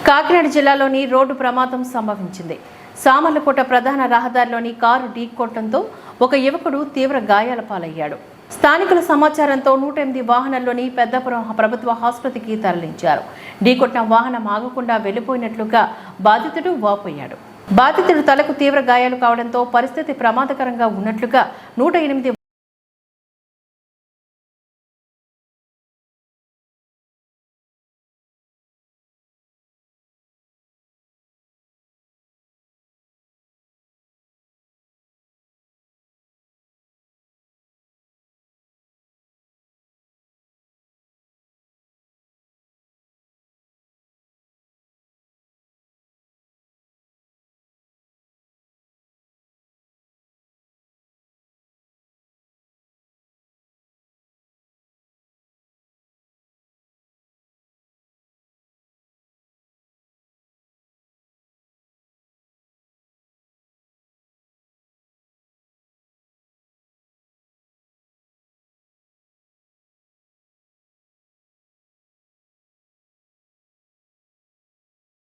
కాకినాడ జిల్లాలోని రోడ్డు ప్రమాదం సంభవించింది. సామర్లకోట ప్రధాన రహదారిలోని కారు ఢీకొట్టడంతో ఒక యువకుడు తీవ్ర గాయాల పాలయ్యాడు. స్థానికుల సమాచారంతో 108 వాహనాల్లోని పెద్దపురం ప్రభుత్వ ఆసుపత్రికి తరలించారు. ఢీకొట్టిన వాహనం ఆగకుండా వెళ్లిపోయినట్లుగా బాధితుడు వాపోయాడు. బాధితుడు తలకు తీవ్ర గాయాలు కావడంతో పరిస్థితి ప్రమాదకరంగా ఉన్నట్లుగా 108